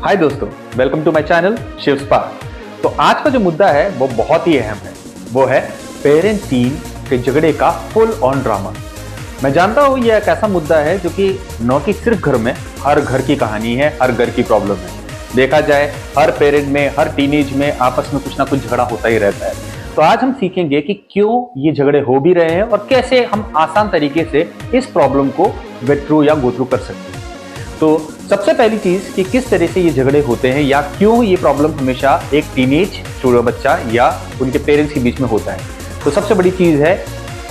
हाय दोस्तों, welcome to my channel Shiv spark. तो आज का जो मुद्दा है वो बहुत ही अहम है। वो है पेरेंट टीन के झगड़े का फुल ऑन ड्रामा। मैं जानता हूँ यह एक ऐसा मुद्दा है जो कि न कि सिर्फ घर में, हर घर की कहानी है, हर घर की प्रॉब्लम है। देखा जाए हर पेरेंट में, हर टीनेज में आपस में कुछ ना कुछ झगड़ा होता ही रहता है। तो आज हम सीखेंगे कि क्यों ये झगड़े हो भी रहे हैं और कैसे हम आसान तरीके से इस प्रॉब्लम को गेट थ्रू या गो थ्रू कर सकते हैं। तो सबसे पहली चीज कि किस तरह से ये झगड़े होते हैं या क्यों ये प्रॉब्लम हमेशा एक टीनेज छोटा बच्चा या उनके पेरेंट्स के बीच में होता है। तो सबसे बड़ी चीज है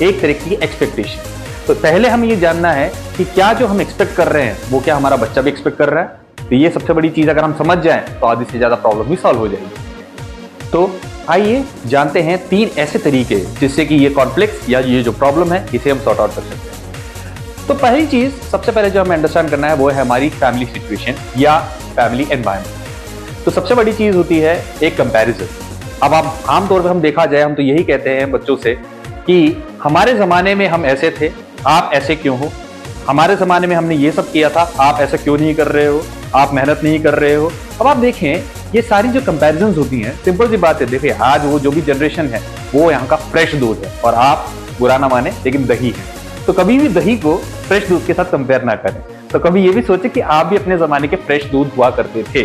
एक तरह की एक्सपेक्टेशन। तो पहले हमें ये जानना है कि क्या जो हम एक्सपेक्ट कर रहे हैं वो क्या हमारा बच्चा भी एक्सपेक्ट कर रहा है। तो ये सबसे बड़ी चीज अगर हम समझ जाएं तो आधी से ज्यादा प्रॉब्लम भी सॉल्व हो जाएगी। तो आइए जानते हैं 3 ऐसे तरीके जिससे कि ये कॉन्फ्लिक्ट या ये जो प्रॉब्लम है इसे हम सॉर्ट आउट कर सकते हैं। तो पहली चीज सबसे पहले जो हमें अंडरस्टैंड करना है वो है हमारी फैमिली सिचुएशन या फैमिली एनवायरनमेंट। तो सबसे बड़ी चीज होती है एक कंपैरिजन। अब आप आमतौर पर हम देखा जाए हम तो यही कहते हैं बच्चों से कि हमारे जमाने में हम ऐसे थे, आप ऐसे क्यों हो। हमारे जमाने में हमने ये सब किया था, आप ऐसा क्यों नहीं कर रहे हो, आप मेहनत नहीं कर रहे हो। अब आप देखें ये सारी जो कंपैरिजन होती हैं, सिंपल सी बात है, देखिए आज वो जो भी जनरेशन है वो यहाँ का फ्रेश दूध है और आप बुरा ना माने लेकिन दही है। तो कभी भी दही को फ्रेश दूध के साथ कंपेयर ना करें। तो कभी ये भी सोचे कि आप भी अपने जमाने के फ्रेश दूध हुआ करते थे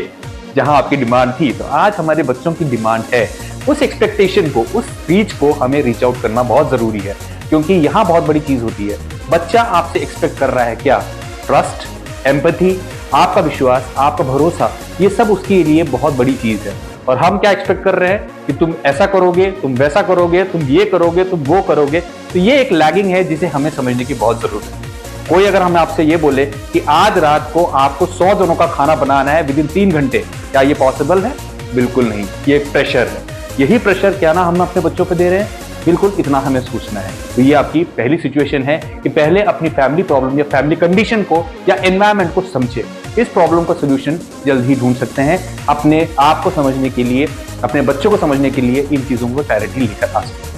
जहां आपकी डिमांड थी। तो आज हमारे बच्चों की डिमांड है, उस एक्सपेक्टेशन को, उस रीच को हमें रीच आउट करना बहुत जरूरी है। क्योंकि यहाँ बहुत बड़ी चीज होती है, बच्चा आपसे एक्सपेक्ट कर रहा है क्या? ट्रस्ट, एम्पैथी, आपका विश्वास, आपका भरोसा, ये सब उसके लिए बहुत बड़ी चीज है। और हम क्या एक्सपेक्ट कर रहे हैं कि तुम ऐसा करोगे, तुम वैसा करोगे, तुम ये करोगे, तुम वो करोगे। तो ये एक लैगिंग है जिसे हमें समझने की बहुत जरूरत है। कोई अगर हमें आपसे ये बोले कि आज रात को आपको 100 जनों का खाना बनाना है विदिन 3 घंटे, क्या ये पॉसिबल है? बिल्कुल नहीं। ये एक प्रेशर है। यही प्रेशर क्या ना हम अपने बच्चों पे दे रहे हैं? बिल्कुल इतना हमें सोचना है। तो ये आपकी पहली सिचुएशन है कि पहले अपनी फैमिली प्रॉब्लम या फैमिली कंडीशन को या एनवायरनमेंट को समझे। इस प्रॉब्लम का सोल्यूशन जल्द ही ढूंढ सकते हैं। अपने आप को समझने के लिए, अपने बच्चों को समझने के लिए इन चीजों को डायरेक्टली लेकर आ सकते हैं।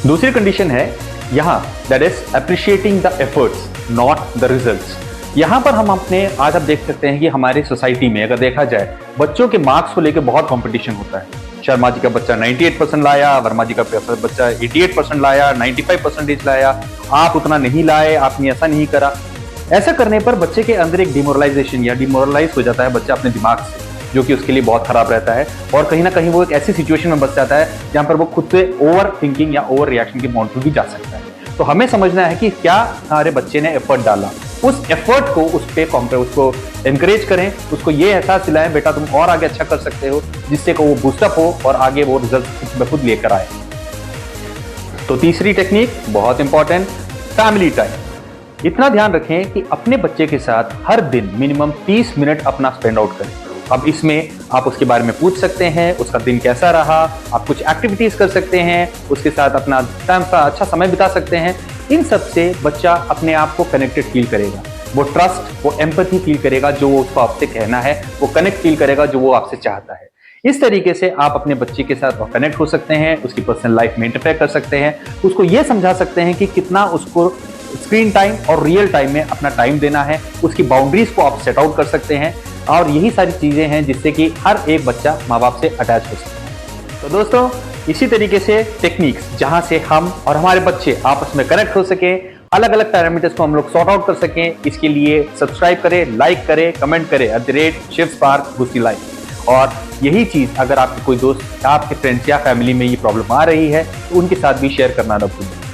दूसरी कंडीशन है यहाँ, that is appreciating the efforts not the results. यहाँ पर हम अपने आज आप देख सकते हैं कि हमारी सोसाइटी में अगर देखा जाए बच्चों के मार्क्स को लेकर बहुत कंपटीशन होता है। शर्मा जी का बच्चा 98% लाया, वर्मा जी का बच्चा 88% लाया, 95% लाया, आप उतना नहीं लाए, आपने ऐसा नहीं करा। ऐसा करने पर बच्चे के अंदर एक डिमोरलाइजेशन या डिमोरलाइज हो जाता है बच्चा अपने दिमाग से, जो कि उसके लिए बहुत खराब रहता है। और कहीं ना कहीं वो एक ऐसी सिचुएशन में बच जाता है जहां पर वो खुद से ओवर थिंकिंग या ओवर रिएक्शन के मोड पर भी जा सकता है। तो हमें समझना है कि क्या हमारे बच्चे ने एफर्ट डाला, उस एफर्ट को उसको एनकरेज करें, उसको ये एहसास दिलाएं बेटा तुम और आगे अच्छा कर सकते हो, जिससे को वो बूस्टअप हो और आगे वो रिजल्ट खुद ब खुद लेकर आए। तो तीसरी टेक्निक बहुत इंपॉर्टेंट, फैमिली टाइम। इतना ध्यान रखें कि अपने बच्चे के साथ हर दिन मिनिमम 30 मिनट अपना स्पेंड आउट करें। अब इसमें आप उसके बारे में पूछ सकते हैं, उसका दिन कैसा रहा, आप कुछ एक्टिविटीज कर सकते हैं, उसके साथ अपना टाइम का अच्छा समय बिता सकते हैं। इन सब से बच्चा अपने आप को कनेक्टेड फील करेगा, वो ट्रस्ट, वो एम्पैथी फील करेगा जो वो उसको आपसे कहना है, वो कनेक्ट फील करेगा जो वो आपसे चाहता है। इस तरीके से आप अपने बच्चे के साथ कनेक्ट हो सकते हैं, उसकी पर्सनल लाइफ में इंटरफेयर कर सकते हैं, उसको ये समझा सकते हैं कि कितना उसको स्क्रीन टाइम और रियल टाइम में अपना टाइम देना है, उसकी बाउंड्रीज को आप सेट आउट कर सकते हैं। और यही सारी चीजें हैं जिससे कि हर एक बच्चा माँ बाप से अटैच हो सकता है। तो दोस्तों इसी तरीके से टेक्निक्स जहां से हम और हमारे बच्चे आपस में कनेक्ट हो सके, अलग अलग पैरामीटर्स को हम लोग सॉर्ट आउट कर सकें, इसके लिए सब्सक्राइब करें, लाइक करें, कमेंट करें @शिव स्पार्क बुस्टी लाइफ। और यही चीज अगर आपके कोई दोस्त, आपके फ्रेंड्स या फैमिली में ये प्रॉब्लम आ रही है तो उनके साथ भी शेयर करना ना भूलें।